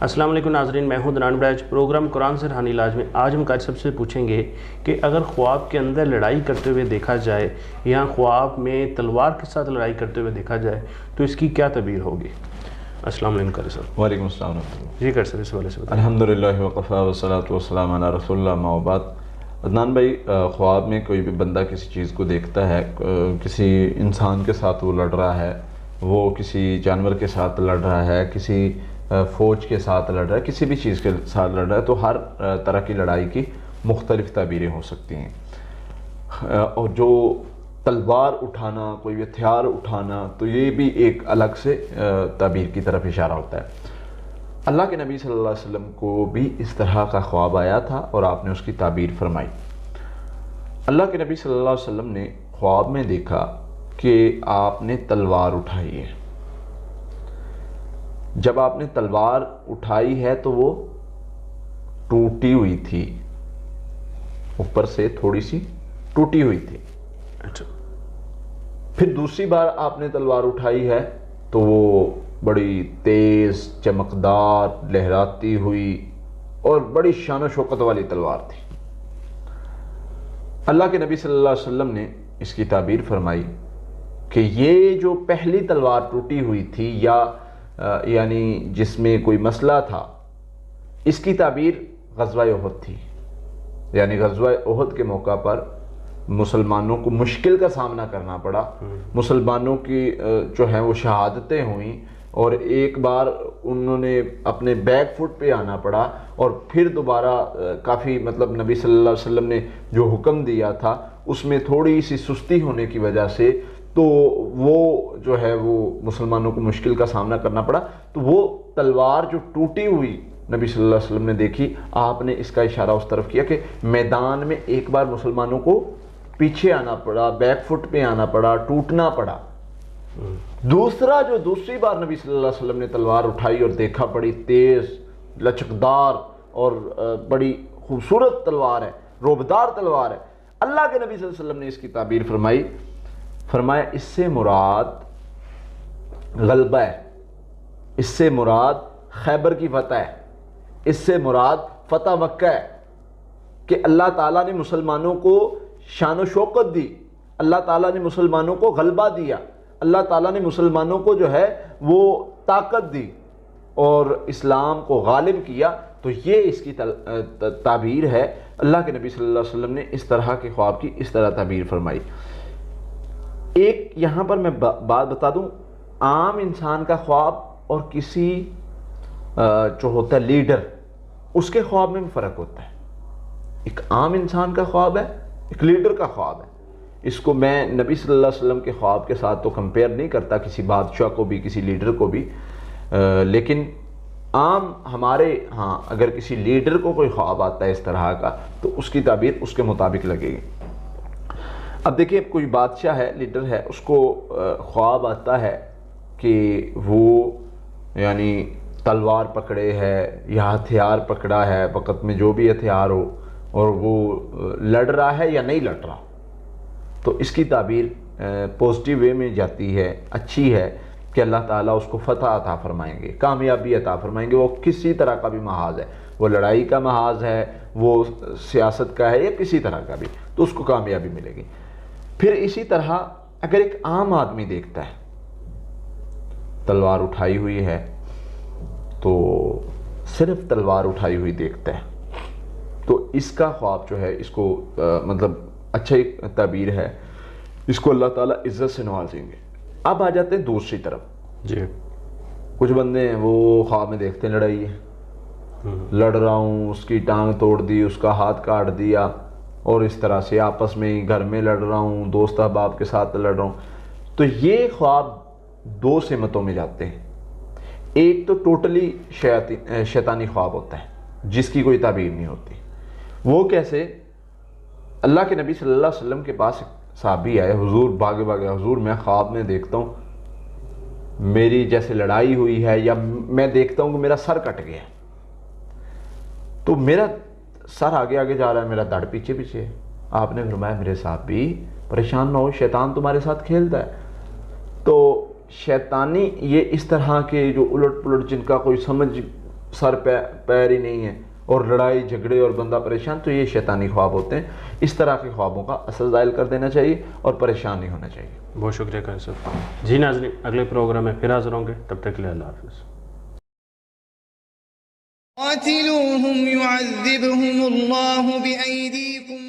السلام علیکم ناظرین، میں ہوں دنان براج۔ پروگرام قرآن سے روحانی علاج میں آج ہم قاری صاحب سے پوچھیں گے کہ اگر خواب کے اندر لڑائی کرتے ہوئے دیکھا جائے یا خواب میں تلوار کے ساتھ لڑائی کرتے ہوئے دیکھا جائے تو اس کی کیا تعبیر ہوگی؟ السلام علیکم قاری صاحب۔ وعلیکم السلام ورحمۃ اللہ۔ جی قاری صاحب، اس حوالے سے بتائیں۔ الحمدللہ وقفا والصلاۃ والسلام علی رسول اللہ، اما بعد۔ عدنان بھائی، خواب میں کوئی بھی بندہ کسی چیز کو دیکھتا ہے، کسی انسان کے ساتھ وہ لڑ رہا ہے، وہ کسی جانور کے ساتھ لڑ رہا ہے، کسی فوج کے ساتھ لڑ رہا ہے، کسی بھی چیز کے ساتھ لڑ رہا ہے، تو ہر طرح کی لڑائی کی مختلف تعبیریں ہو سکتی ہیں۔ اور جو تلوار اٹھانا، کوئی ہتھیار اٹھانا، تو یہ بھی ایک الگ سے تعبیر کی طرف اشارہ ہوتا ہے۔ اللہ کے نبی صلی اللہ علیہ وسلم کو بھی اس طرح کا خواب آیا تھا اور آپ نے اس کی تعبیر فرمائی۔ اللہ کے نبی صلی اللہ علیہ وسلم نے خواب میں دیکھا کہ آپ نے تلوار اٹھائی ہے۔ جب آپ نے تلوار اٹھائی ہے تو وہ ٹوٹی ہوئی تھی، اوپر سے تھوڑی سی ٹوٹی ہوئی تھی۔ اچھا۔ پھر دوسری بار آپ نے تلوار اٹھائی ہے تو وہ بڑی تیز، چمکدار، لہراتی ہوئی اور بڑی شان و شوکت والی تلوار تھی۔ اللہ کے نبی صلی اللہ علیہ وسلم نے اس کی تعبیر فرمائی کہ یہ جو پہلی تلوار ٹوٹی ہوئی تھی یا یعنی جس میں کوئی مسئلہ تھا، اس کی تعبیر غزوہ احد تھی۔ یعنی غزوہ احد کے موقع پر مسلمانوں کو مشکل کا سامنا کرنا پڑا، مسلمانوں کی جو ہیں وہ شہادتیں ہوئیں، اور ایک بار انہوں نے اپنے بیک فٹ پہ آنا پڑا، اور پھر دوبارہ کافی نبی صلی اللہ علیہ وسلم نے جو حکم دیا تھا اس میں تھوڑی سی سستی ہونے کی وجہ سے تو وہ جو ہے وہ مسلمانوں کو مشکل کا سامنا کرنا پڑا۔ تو وہ تلوار جو ٹوٹی ہوئی نبی صلی اللہ علیہ وسلم نے دیکھی، آپ نے اس کا اشارہ اس طرف کیا کہ میدان میں ایک بار مسلمانوں کو پیچھے آنا پڑا، بیک فٹ پہ آنا پڑا، ٹوٹنا پڑا۔ دوسری بار نبی صلی اللہ علیہ وسلم نے تلوار اٹھائی اور دیکھا بڑی تیز، لچکدار اور بڑی خوبصورت تلوار ہے، روبدار تلوار ہے۔ اللہ کے نبی صلی اللہ علیہ وسلم نے اس کی تعبیر فرمایا اس سے مراد غلبہ ہے، اس سے مراد خیبر کی فتح ہے، اس سے مراد فتح مکہ ہے، کہ اللہ تعالیٰ نے مسلمانوں کو شان و شوکت دی، اللہ تعالیٰ نے مسلمانوں کو غلبہ دیا، اللہ تعالیٰ نے مسلمانوں کو جو ہے وہ طاقت دی اور اسلام کو غالب کیا۔ تو یہ اس کی تعبیر ہے۔ اللہ کے نبی صلی اللہ علیہ وسلم نے اس طرح کے خواب کی اس طرح تعبیر فرمائی۔ ایک یہاں پر میں بات بتا دوں، عام انسان کا خواب اور کسی جو ہوتا ہے لیڈر، اس کے خواب میں بھی فرق ہوتا ہے۔ ایک عام انسان کا خواب ہے، ایک لیڈر کا خواب ہے۔ اس کو میں نبی صلی اللہ علیہ وسلم کے خواب کے ساتھ تو کمپیئر نہیں کرتا، کسی بادشاہ کو بھی، کسی لیڈر کو بھی، لیکن عام ہمارے ہاں اگر کسی لیڈر کو کوئی خواب آتا ہے اس طرح کا تو اس کی تعبیر اس کے مطابق لگے گی۔ اب دیکھیں، کوئی بادشاہ ہے، لیڈر ہے، اس کو خواب آتا ہے کہ وہ یعنی تلوار پکڑے ہے یا ہتھیار پکڑا ہے، وقت میں جو بھی ہتھیار ہو، اور وہ لڑ رہا ہے یا نہیں لڑ رہا، تو اس کی تعبیر پوزیٹیو وے میں جاتی ہے، اچھی ہے کہ اللہ تعالیٰ اس کو فتح عطا فرمائیں گے، کامیابی عطا فرمائیں گے۔ وہ کسی طرح کا بھی محاذ ہے، وہ لڑائی کا محاذ ہے، وہ سیاست کا ہے، یا کسی طرح کا بھی، تو اس کو کامیابی ملے گی۔ پھر اسی طرح اگر ایک عام آدمی دیکھتا ہے تلوار اٹھائی ہوئی ہے، تو صرف تلوار اٹھائی ہوئی دیکھتا ہے، تو اس کا خواب جو ہے اس کو اچھا ایک تعبیر ہے، اس کو اللہ تعالیٰ عزت سے نوازیں گے۔ اب آ جاتے ہیں دوسری طرف۔ جی، کچھ بندے ہیں وہ خواب میں دیکھتے ہیں لڑائی ہے، لڑ رہا ہوں، اس کی ٹانگ توڑ دی، اس کا ہاتھ کاٹ دیا، اور اس طرح سے آپس میں گھر میں لڑ رہا ہوں، دوست احباب کے ساتھ لڑ رہا ہوں۔ تو یہ خواب دو سمتوں میں جاتے ہیں۔ ایک تو ٹوٹلی شیطانی خواب ہوتا ہے جس کی کوئی تعبیر نہیں ہوتی۔ وہ کیسے؟ اللہ کے نبی صلی اللہ علیہ وسلم کے پاس صحابی آئے، حضور بھاگے حضور میں خواب میں دیکھتا ہوں میری جیسے لڑائی ہوئی ہے، یا میں دیکھتا ہوں کہ میرا سر کٹ گیا ہے، تو میرا سر آگے آگے جا رہا ہے، میرا دڑ پیچھے پیچھے ہے۔ آپ نے فرمایا میرے صحابی پریشان نہ ہو، شیطان تمہارے ساتھ کھیلتا ہے۔ تو شیطانی یہ اس طرح کے جو الٹ پلٹ جن کا کوئی سمجھ سر پیر ہی نہیں ہے اور لڑائی جھگڑے اور بندہ پریشان، تو یہ شیطانی خواب ہوتے ہیں. اس طرح کے خوابوں کا اثر زائل کر دینا چاہیے اور پریشان نہیں ہونا چاہیے. بہت شکریہ قاری صاحب. جی ناظرین، اگلے پروگرام میں پھر حاضر ہوں گے، تب تک کے لیے اللہ حافظ. قاتلوهم يعذبهم الله بأيديكم